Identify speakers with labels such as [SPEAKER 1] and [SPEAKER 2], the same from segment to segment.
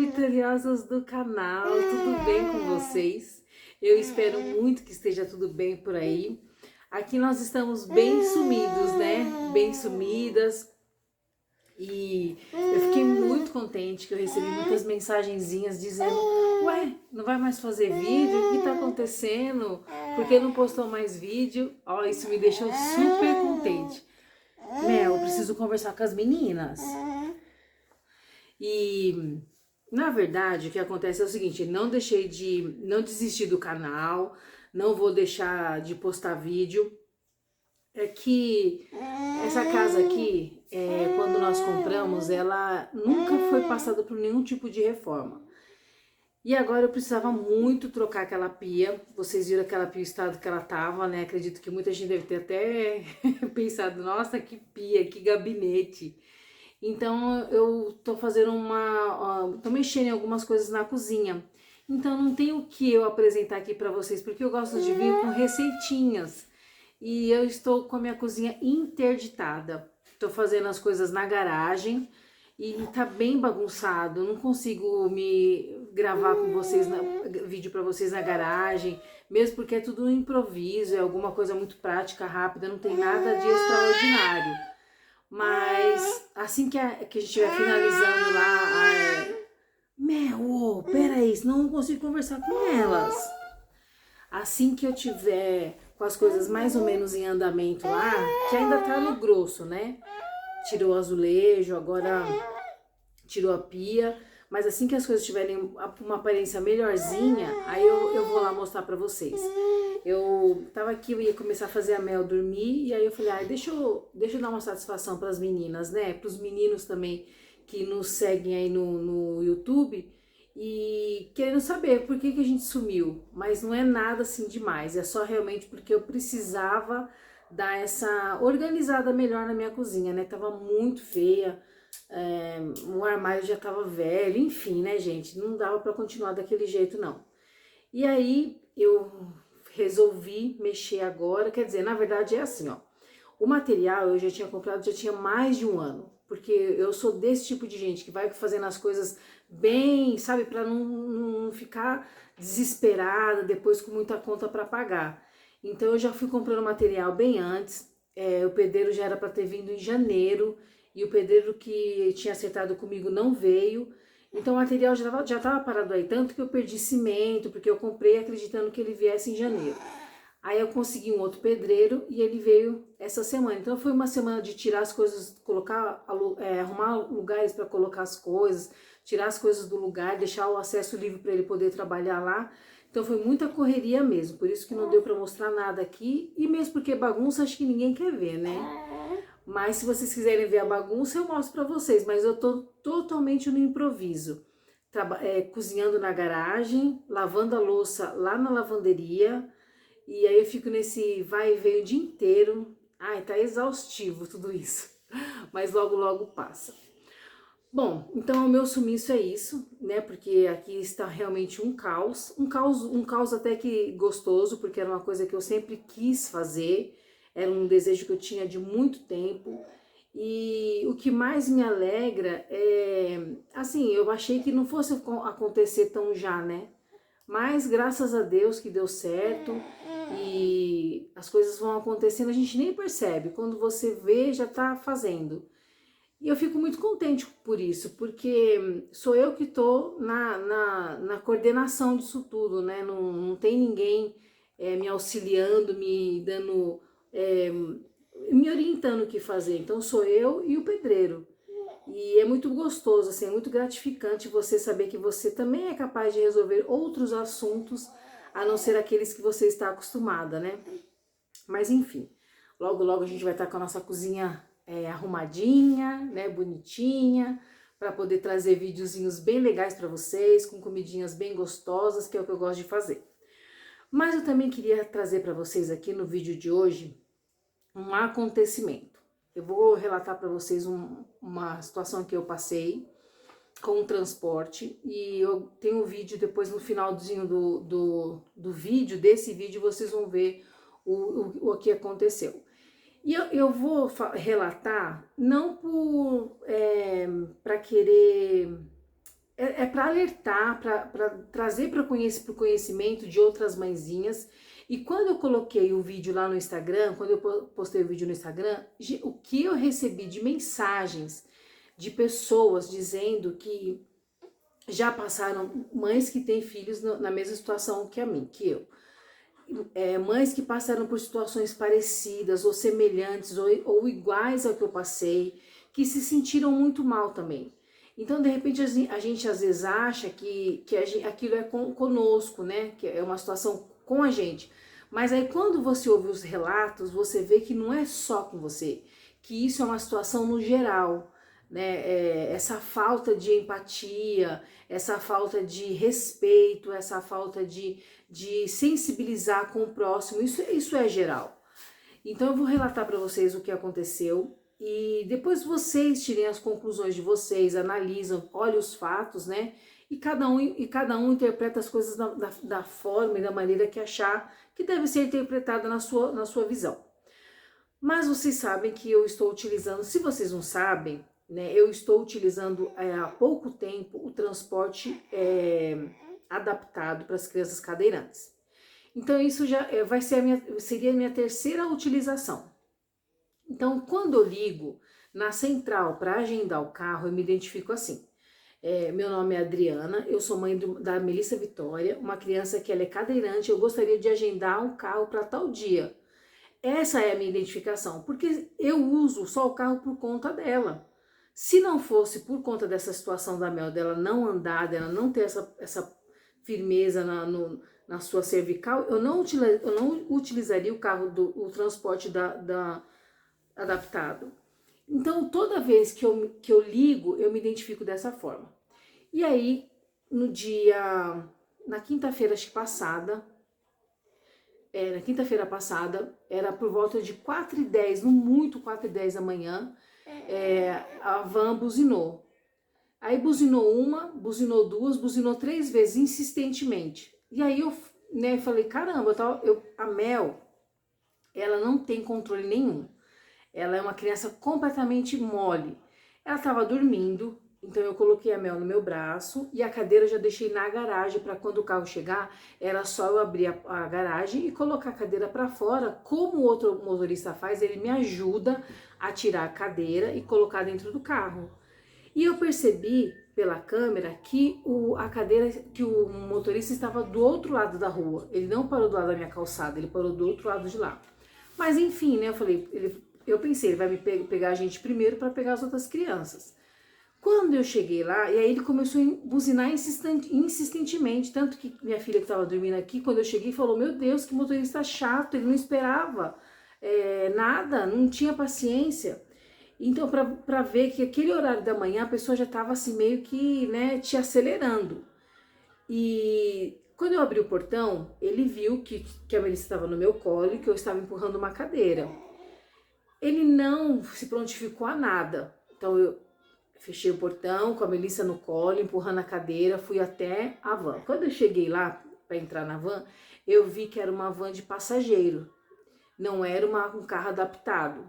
[SPEAKER 1] vitoriosas do canal, tudo bem com vocês? Eu espero muito que esteja tudo bem por aí. Aqui nós estamos bem sumidos, né? Bem sumidas. E eu fiquei muito contente que eu recebi muitas mensagenzinhas dizendo: ué, não vai mais fazer vídeo? O que tá acontecendo? Por que não postou mais vídeo? Ó, isso me deixou super contente. Mel, eu preciso conversar com as meninas. E na verdade o que acontece é o seguinte: não desisti do canal, não vou deixar de postar vídeo. É que essa casa aqui, quando nós compramos, ela nunca foi passada por nenhum tipo de reforma. E agora eu precisava muito trocar aquela pia. Vocês viram aquela pia, o estado que ela tava, né? Acredito que muita gente deve ter até pensado: nossa, que pia, que gabinete. Então eu tô fazendo tô mexendo em algumas coisas na cozinha. Então não tem o que eu apresentar aqui pra vocês, porque eu gosto de vir com receitinhas. E eu estou com a minha cozinha interditada. Tô fazendo as coisas na garagem e tá bem bagunçado. Não consigo me gravar com vocês, vídeo pra vocês na garagem, mesmo porque é tudo um improviso, é alguma coisa muito prática, rápida, não tem nada de extraordinário. Mas assim que a gente estiver finalizando lá, Mel, peraí, senão eu não consigo conversar com elas. Assim que eu tiver com as coisas mais ou menos em andamento lá, que ainda tá no grosso, né? Tirou o azulejo, agora tirou a pia, mas assim que as coisas tiverem uma aparência melhorzinha, aí eu vou lá mostrar pra vocês. Eu tava aqui, eu ia começar a fazer a Mel dormir, e aí eu falei: deixa eu dar uma satisfação pras meninas, né? Pros meninos também que nos seguem aí no YouTube e querendo saber por que a gente sumiu. Mas não é nada assim demais, é só realmente porque eu precisava dar essa organizada melhor na minha cozinha, né? Tava muito feia, o armário já tava velho, enfim, né, gente? Não dava pra continuar daquele jeito, não. E aí eu resolvi mexer agora, quer dizer, na verdade é assim, ó. O material eu já tinha comprado, já tinha mais de um ano, porque eu sou desse tipo de gente que vai fazendo as coisas bem, sabe, para não ficar desesperada depois com muita conta para pagar. Então eu já fui comprando material bem antes. O pedreiro já era para ter vindo em janeiro e o pedreiro que tinha acertado comigo não veio. Então o material já estava parado aí, tanto que eu perdi cimento, porque eu comprei acreditando que ele viesse em janeiro. Aí eu consegui um outro pedreiro e ele veio essa semana. Então foi uma semana de tirar as coisas, arrumar lugares para colocar as coisas, tirar as coisas do lugar, deixar o acesso livre para ele poder trabalhar lá. Então foi muita correria mesmo, por isso que não deu para mostrar nada aqui, e mesmo porque bagunça acho que ninguém quer ver, né? Mas se vocês quiserem ver a bagunça, eu mostro para vocês, mas eu tô totalmente no improviso. Cozinhando na garagem, lavando a louça lá na lavanderia, e aí eu fico nesse vai e vem o dia inteiro. Ai, tá exaustivo tudo isso, mas logo logo passa. Bom, então o meu sumiço é isso, né? Porque aqui está realmente um caos, um caos até que gostoso, porque era uma coisa que eu sempre quis fazer, era um desejo que eu tinha de muito tempo. E o que mais me alegra assim, eu achei que não fosse acontecer tão já, né? Mas graças a Deus que deu certo e as coisas vão acontecendo, a gente nem percebe, quando você vê já tá fazendo. E eu fico muito contente por isso, porque sou eu que tô na coordenação disso tudo, né? Não tem ninguém me auxiliando, me dando, me orientando o que fazer. Então sou eu e o pedreiro. E é muito gostoso, assim, é muito gratificante você saber que você também é capaz de resolver outros assuntos, a não ser aqueles que você está acostumada, né? Mas enfim, logo logo a gente vai estar com a nossa cozinha arrumadinha, né, bonitinha, para poder trazer videozinhos bem legais para vocês, com comidinhas bem gostosas, que é o que eu gosto de fazer. Mas eu também queria trazer para vocês aqui no vídeo de hoje um acontecimento. Eu vou relatar para vocês uma situação que eu passei com o transporte, e eu tenho um vídeo depois no finalzinho do vídeo, desse vídeo vocês vão ver o que aconteceu. E eu vou relatar não para querer é para alertar, para trazer para o conhecimento de outras mãezinhas. E quando eu coloquei o vídeo lá no Instagram, quando eu postei o vídeo no Instagram, o que eu recebi de mensagens de pessoas dizendo que já passaram, mães que têm filhos na mesma situação que a mim, que eu. Mães que passaram por situações parecidas ou semelhantes ou iguais ao que eu passei, que se sentiram muito mal também. Então, de repente, a gente às vezes acha que aquilo é conosco, né? Que é uma situação com a gente. Mas aí quando você ouve os relatos, você vê que não é só com você, que isso é uma situação no geral, né? Essa falta de empatia, essa falta de respeito, essa falta de sensibilizar com o próximo, isso é geral. Então eu vou relatar para vocês o que aconteceu e depois vocês tirem as conclusões de vocês, analisam, olhem os fatos, né? E cada um interpreta as coisas da forma e da maneira que achar que deve ser interpretada na sua visão. Mas vocês sabem que eu estou utilizando, se vocês não sabem, né, eu estou utilizando há pouco tempo o transporte adaptado para as crianças cadeirantes. Então isso já vai ser seria a minha terceira utilização. Então quando eu ligo na central para agendar o carro, eu me identifico assim. Meu nome é Adriana, eu sou mãe da Melissa Vitória, uma criança que ela é cadeirante, eu gostaria de agendar um carro para tal dia. Essa é a minha identificação, porque eu uso só o carro por conta dela. Se não fosse por conta dessa situação da Mel, dela não andar, dela não ter essa firmeza na sua cervical, eu não utilizaria o carro o transporte adaptado. Então, toda vez que eu ligo, eu me identifico dessa forma. E aí, na quinta-feira passada, era por volta de 4h10, no muito 4h10 da manhã, a van buzinou. Aí buzinou uma, buzinou duas, buzinou 3 vezes, insistentemente. E aí eu falei, caramba, a Mel, ela não tem controle nenhum. Ela é uma criança completamente mole. Ela estava dormindo, então eu coloquei a Mel no meu braço e a cadeira eu já deixei na garagem para quando o carro chegar, era só eu abrir a garagem e colocar a cadeira para fora, como o outro motorista faz, ele me ajuda a tirar a cadeira e colocar dentro do carro. E eu percebi pela câmera que que o motorista estava do outro lado da rua. Ele não parou do lado da minha calçada, ele parou do outro lado de lá. Mas enfim, né, eu pensei, ele vai me pegar a gente primeiro para pegar as outras crianças. Quando eu cheguei lá, e aí ele começou a buzinar insistentemente, tanto que minha filha que estava dormindo aqui, quando eu cheguei, falou, meu Deus, que motorista chato, ele não esperava nada, não tinha paciência. Então, para ver que aquele horário da manhã, a pessoa já estava assim, meio que, né, te acelerando. E quando eu abri o portão, ele viu que a Melissa estava no meu colo e que eu estava empurrando uma cadeira. Ele não se prontificou a nada. Então, eu fechei o portão com a Melissa no colo, empurrando a cadeira, fui até a van. Quando eu cheguei lá para entrar na van, eu vi que era uma van de passageiro, não era um carro adaptado.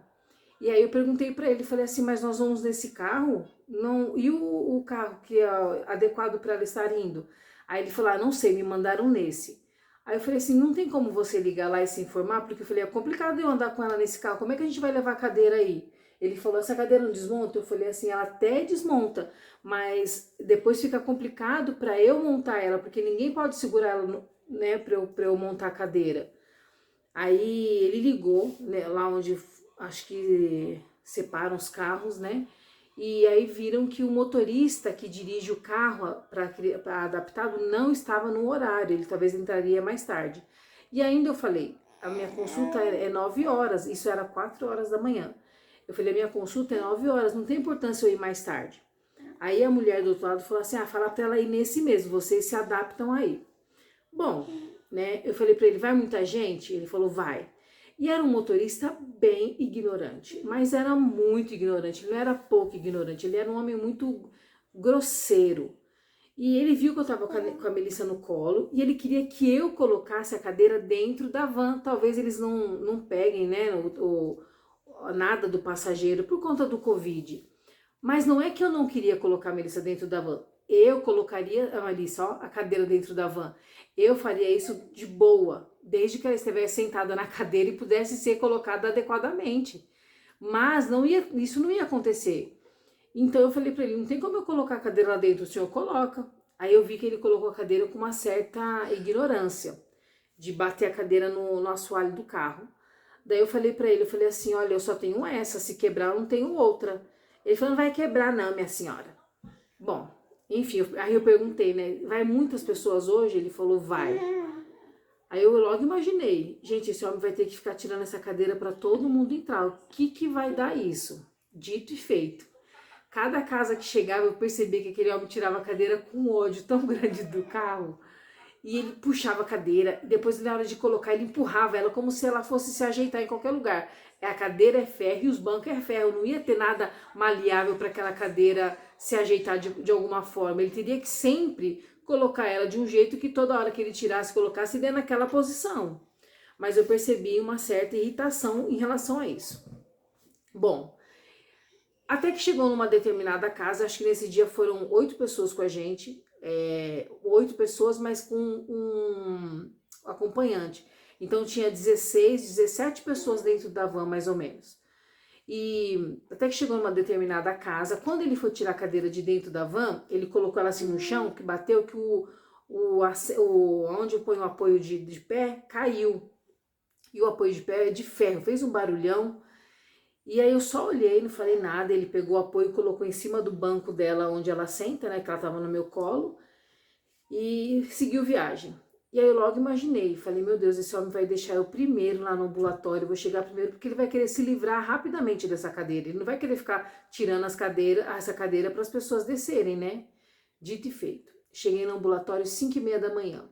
[SPEAKER 1] E aí eu perguntei para ele, falei assim, mas nós vamos nesse carro? Não, e o carro que é adequado para ela estar indo? Aí ele falou, não sei, me mandaram nesse. Aí eu falei assim, não tem como você ligar lá e se informar? Porque eu falei, é complicado eu andar com ela nesse carro, como é que a gente vai levar a cadeira aí? Ele falou, essa cadeira não desmonta? Eu falei assim, ela até desmonta, mas depois fica complicado para eu montar ela, porque ninguém pode segurar ela, né, para eu montar a cadeira. Aí ele ligou, né, lá onde acho que separam os carros, né? E aí viram que o motorista que dirige o carro para adaptado não estava no horário, ele talvez entraria mais tarde. E ainda eu falei, a minha consulta é 9 horas, isso era 4 horas da manhã. Eu falei, a minha consulta é 9 horas, não tem importância eu ir mais tarde. Aí a mulher do outro lado falou assim, fala pra ela ir nesse mesmo, vocês se adaptam aí. Bom, né, eu falei pra ele, vai muita gente? Ele falou, vai. E era um motorista bem ignorante, mas era muito ignorante, ele não era pouco ignorante, ele era um homem muito grosseiro. E ele viu que eu estava com a Melissa no colo e ele queria que eu colocasse a cadeira dentro da van. Talvez eles não peguem, né, nada do passageiro por conta do Covid. Mas não é que eu não queria colocar a Melissa dentro da van. eu colocaria, Melissa, ó, a cadeira dentro da van. Eu faria isso de boa, desde que ela estivesse sentada na cadeira e pudesse ser colocada adequadamente. Mas isso não ia acontecer. Então eu falei para ele, não tem como eu colocar a cadeira lá dentro, o senhor coloca. Aí eu vi que ele colocou a cadeira com uma certa ignorância, de bater a cadeira no assoalho do carro. Daí eu falei para ele, eu falei assim, olha, eu só tenho essa, se quebrar eu não tenho outra. Ele falou, não vai quebrar não, minha senhora. Bom, enfim, aí eu perguntei, né, vai muitas pessoas hoje? Ele falou, vai. Aí eu logo imaginei, gente, esse homem vai ter que ficar tirando essa cadeira para todo mundo entrar. O que vai dar isso? Dito e feito. Cada casa que chegava, eu percebi que aquele homem tirava a cadeira com ódio tão grande do carro. E ele puxava a cadeira, e depois na hora de colocar, ele empurrava ela como se ela fosse se ajeitar em qualquer lugar. A cadeira é ferro e os bancos é ferro, não ia ter nada maleável para aquela cadeira se ajeitar de alguma forma. Ele teria que sempre colocar ela de um jeito que toda hora que ele tirasse, colocasse dentro naquela posição. Mas eu percebi uma certa irritação em relação a isso. Bom, até que chegou numa determinada casa, acho que nesse dia foram 8 pessoas com a gente, 8 pessoas, mas com um acompanhante. Então tinha 16, 17 pessoas dentro da van, mais ou menos. E até que chegou numa determinada casa, quando ele foi tirar a cadeira de dentro da van, ele colocou ela assim no chão, que bateu, que onde eu ponho o apoio de pé, caiu. E o apoio de pé é de ferro, fez um barulhão. E aí eu só olhei, não falei nada, ele pegou o apoio e colocou em cima do banco dela, onde ela senta, né, que ela tava no meu colo, e seguiu viagem. E aí eu logo imaginei, falei, meu Deus, esse homem vai deixar eu primeiro lá no ambulatório, eu vou chegar primeiro, porque ele vai querer se livrar rapidamente dessa cadeira, ele não vai querer ficar tirando essa cadeira para as pessoas descerem, né? Dito e feito. Cheguei no ambulatório 5h30 da manhã.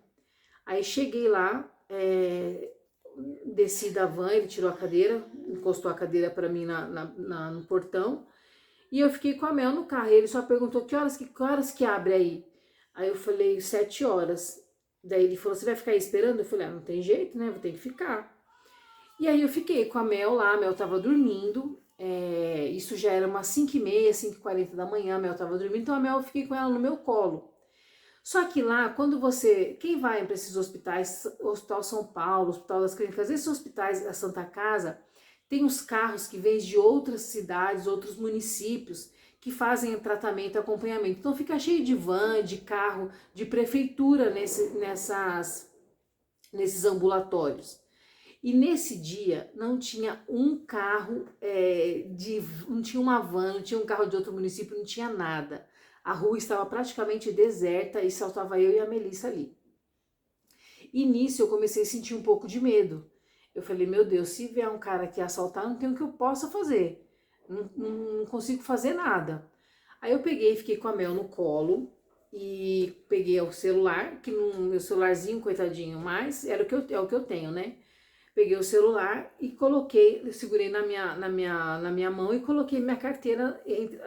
[SPEAKER 1] Aí cheguei lá, desci da van, ele tirou a cadeira, encostou a cadeira para mim no portão, e eu fiquei com a Mel no carro. E ele só perguntou que horas que abre aí? Aí eu falei 7 horas. Daí ele falou, você vai ficar aí esperando? Eu falei, não tem jeito, né? Vou ter que ficar. E aí eu fiquei com a Mel lá, a Mel tava dormindo. Isso já era umas 5h30, 5h40 da manhã, a Mel tava dormindo, então a Mel eu fiquei com ela no meu colo. Só que lá, quando quem vai para esses hospitais, Hospital São Paulo, Hospital das Clínicas, esses hospitais da Santa Casa, tem os carros que vêm de outras cidades, outros municípios, que fazem tratamento e acompanhamento. Então fica cheio de van, de carro, de prefeitura nesses ambulatórios. E nesse dia não tinha um carro, não tinha uma van, não tinha um carro de outro município, não tinha nada. A rua estava praticamente deserta e só estava eu e a Melissa ali. E nisso eu comecei a sentir um pouco de medo. Eu falei, meu Deus, se vier um cara aqui assaltar, não tem o que eu possa fazer. Não consigo fazer nada. Aí eu peguei e fiquei com a Mel no colo e peguei o celular, que meu celularzinho, coitadinho, mas é o que eu tenho, né? Peguei o celular e coloquei, segurei na minha mão e coloquei minha carteira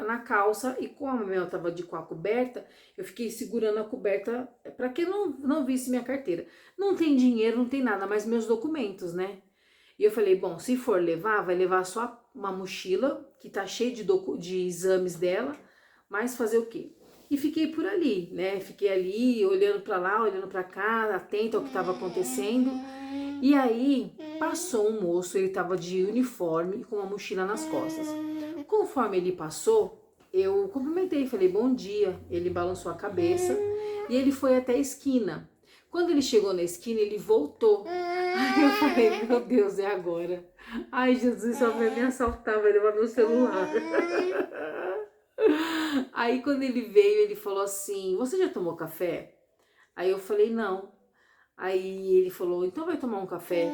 [SPEAKER 1] na calça, e como a Mel estava com a coberta, eu fiquei segurando a coberta para que não visse minha carteira. Não tem dinheiro, não tem nada, mas meus documentos, né? E eu falei, bom, se for levar, vai levar só uma mochila, que tá cheia de exames dela, mas fazer o quê? E fiquei por ali, né? Fiquei ali, olhando para lá, olhando para cá, atenta ao que estava acontecendo. E aí, passou um moço, ele estava de uniforme, com uma mochila nas costas. Conforme ele passou, eu cumprimentei, falei, bom dia. Ele balançou a cabeça e ele foi até a esquina. Quando ele chegou na esquina, ele voltou. Aí eu falei, meu Deus, é agora. Ai, Jesus, só vai me assaltar, vai levar meu celular. Aí quando ele veio, ele falou assim, você já tomou café? Aí eu falei, não. Aí ele falou, então vai tomar um café?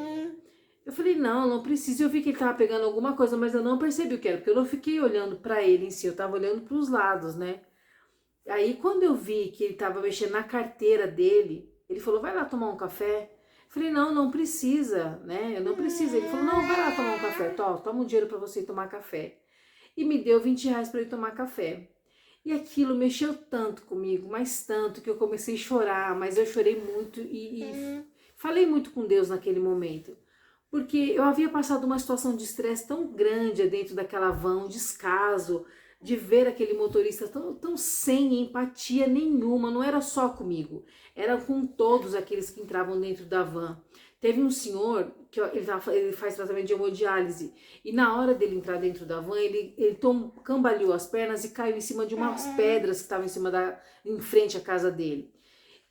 [SPEAKER 1] Eu falei, não precisa. Eu vi que ele tava pegando alguma coisa, mas eu não percebi o que era, porque eu não fiquei olhando pra ele em si, eu tava olhando pros lados, né? Aí quando eu vi que ele tava mexendo na carteira dele, ele falou, vai lá tomar um café? Eu falei, não precisa, né? Eu não preciso. Ele falou, não, vai lá tomar um café, toma um dinheiro pra você ir tomar café. E me deu 20 reais pra eu ir tomar café. E aquilo mexeu tanto comigo, mas tanto, que eu comecei a chorar, mas eu chorei muito e falei muito com Deus naquele momento. Porque eu havia passado uma situação de estresse tão grande dentro daquela van, um descaso, de ver aquele motorista tão sem empatia nenhuma, não era só comigo, era com todos aqueles que entravam dentro da van. Teve um senhor que ele faz tratamento de hemodiálise e na hora dele entrar dentro da van, ele cambaleou as pernas e caiu em cima de umas pedras que estavam em frente à casa dele.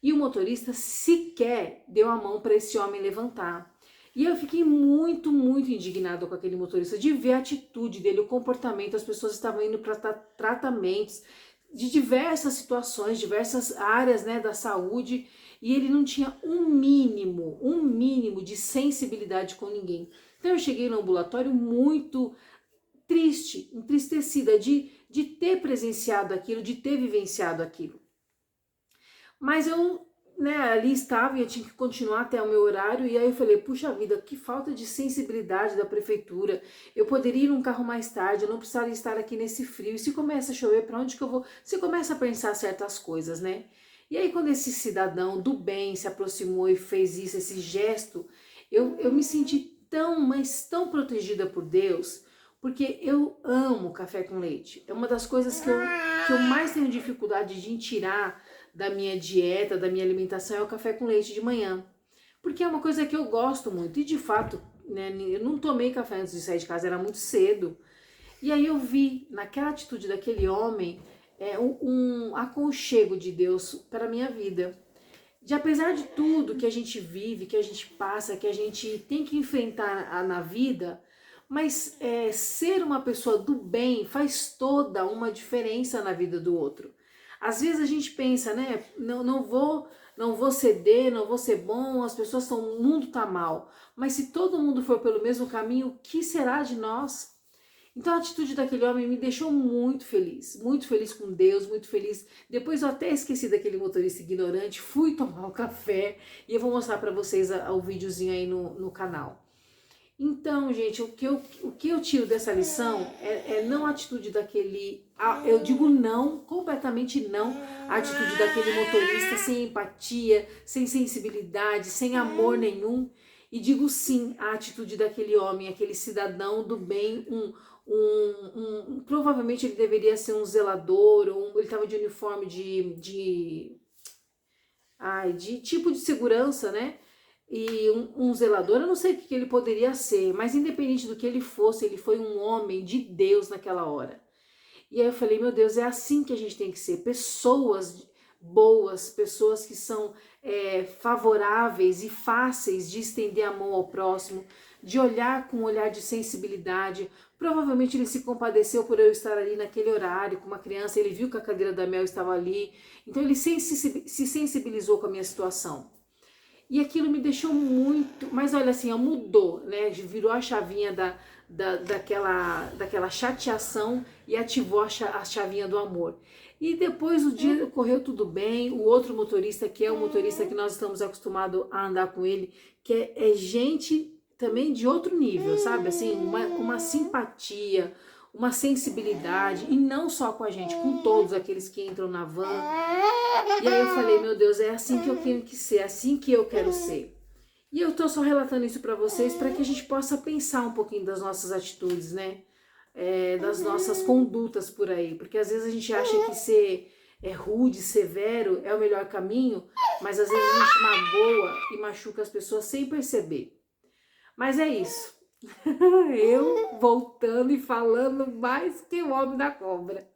[SPEAKER 1] E o motorista sequer deu a mão para esse homem levantar. E eu fiquei muito, muito indignada com aquele motorista, de ver a atitude dele, o comportamento. As pessoas estavam indo para tratamentos de diversas situações, diversas áreas, né, da saúde, e ele não tinha um mínimo de sensibilidade com ninguém. Então eu cheguei no ambulatório muito triste, entristecida de ter presenciado aquilo, de ter vivenciado aquilo. Mas eu, né, ali estava e eu tinha que continuar até o meu horário, e aí eu falei, puxa vida, que falta de sensibilidade da prefeitura, eu poderia ir num carro mais tarde, eu não precisaria estar aqui nesse frio, e se começa a chover, para onde que eu vou? Você começa a pensar certas coisas, né? E aí quando esse cidadão do bem se aproximou e fez isso, esse gesto, eu me senti tão, mas tão protegida por Deus, porque eu amo café com leite, é uma das coisas que eu mais tenho dificuldade de tirar da minha dieta, da minha alimentação, é o café com leite de manhã. Porque é uma coisa que eu gosto muito. E de fato, né, eu não tomei café antes de sair de casa, era muito cedo. E aí eu vi naquela atitude daquele homem um aconchego de Deus para a minha vida. De apesar de tudo que a gente vive, que a gente passa, que a gente tem que enfrentar na vida, mas ser uma pessoa do bem faz toda uma diferença na vida do outro. Às vezes a gente pensa, né, não vou ceder, não vou ser bom, as pessoas o mundo tá mal. Mas se todo mundo for pelo mesmo caminho, o que será de nós? Então a atitude daquele homem me deixou muito feliz com Deus, muito feliz. Depois eu até esqueci daquele motorista ignorante, fui tomar um café e eu vou mostrar para vocês o videozinho aí no canal. Então, gente, o que eu tiro dessa lição é não a atitude daquele, eu digo não, completamente não, a atitude daquele motorista sem empatia, sem sensibilidade, sem amor nenhum, e digo sim a atitude daquele homem, aquele cidadão do bem, provavelmente ele deveria ser um zelador, ou ele estava de uniforme de tipo de segurança, né? E um zelador, eu não sei o que ele poderia ser, mas independente do que ele fosse, ele foi um homem de Deus naquela hora. E aí eu falei, meu Deus, é assim que a gente tem que ser, pessoas boas, pessoas que são favoráveis e fáceis de estender a mão ao próximo, de olhar com um olhar de sensibilidade. Provavelmente ele se compadeceu por eu estar ali naquele horário com uma criança, ele viu que a cadeira da Mel estava ali, então ele se sensibilizou com a minha situação. E aquilo me deixou muito, mas olha assim, mudou, né? Virou a chavinha daquela chateação e ativou a chavinha do amor. E depois o dia correu tudo bem, o outro motorista, que é o motorista que nós estamos acostumados a andar com ele, que é gente também de outro nível, sabe? Assim, uma simpatia, uma sensibilidade, e não só com a gente, com todos aqueles que entram na van. E aí eu falei, meu Deus, é assim que eu tenho que ser, é assim que eu quero ser. E eu tô só relatando isso para vocês, para que a gente possa pensar um pouquinho das nossas atitudes, né? Das nossas condutas por aí, porque às vezes a gente acha que ser rude, severo é o melhor caminho, mas às vezes a gente magoa e machuca as pessoas sem perceber. Mas é isso. Eu voltando e falando mais que o homem da cobra.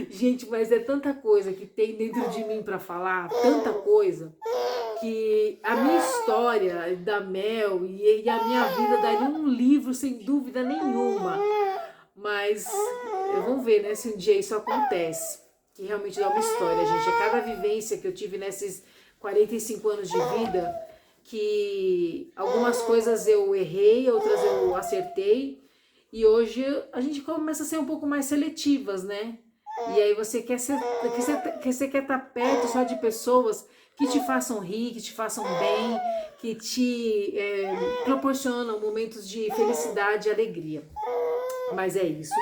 [SPEAKER 1] Gente, mas é tanta coisa que tem dentro de mim para falar, tanta coisa, que a minha história da Mel e a minha vida daria um livro sem dúvida nenhuma. Mas vamos ver, né, se um dia isso acontece, que realmente dá uma história, gente. É cada vivência que eu tive nesses 45 anos de vida, que algumas coisas eu errei, outras eu acertei, e hoje a gente começa a ser um pouco mais seletivas, né? E aí você quer estar perto só de pessoas que te façam rir, que te façam bem, que te proporcionam momentos de felicidade e alegria. Mas é isso.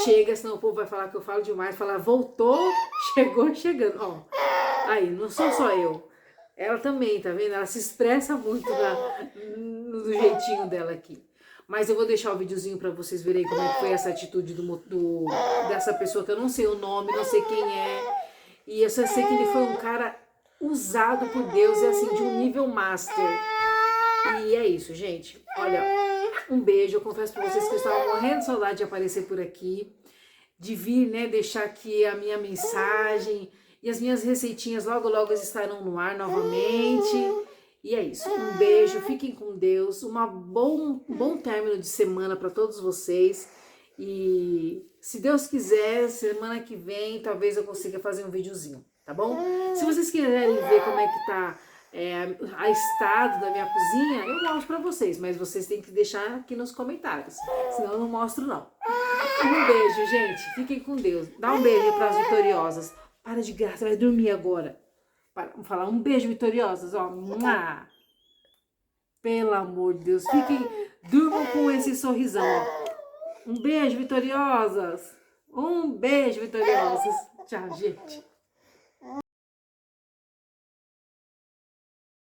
[SPEAKER 1] Chega, senão o povo vai falar que eu falo demais, falar voltou, chegou chegando. Ó, aí, não sou só eu. Ela também, tá vendo? Ela se expressa muito do jeitinho dela aqui. Mas eu vou deixar o videozinho pra vocês verem como é que foi essa atitude dessa pessoa, que eu não sei o nome, não sei quem é. E eu só sei que ele foi um cara usado por Deus e assim, de um nível master. E é isso, gente. Olha, um beijo. Eu confesso pra vocês que eu estava morrendo de saudade de aparecer por aqui, de vir, né, deixar aqui a minha mensagem. E as minhas receitinhas logo estarão no ar novamente. E é isso. Um beijo, fiquem com Deus. Um bom término de semana para todos vocês. E se Deus quiser, semana que vem, talvez eu consiga fazer um videozinho, tá bom? Se vocês quiserem ver como é que tá a estado da minha cozinha, eu mostro pra vocês, mas vocês têm que deixar aqui nos comentários, senão eu não mostro não. Um beijo, gente. Fiquem com Deus. Dá um beijo pras vitoriosas. Para de graça, vai dormir agora. Vamos falar um beijo, vitoriosas, ó. Mua! Pelo amor de Deus, durmam com esse sorrisão, ó. Um beijo, vitoriosas. Um beijo, vitoriosas. Tchau, gente.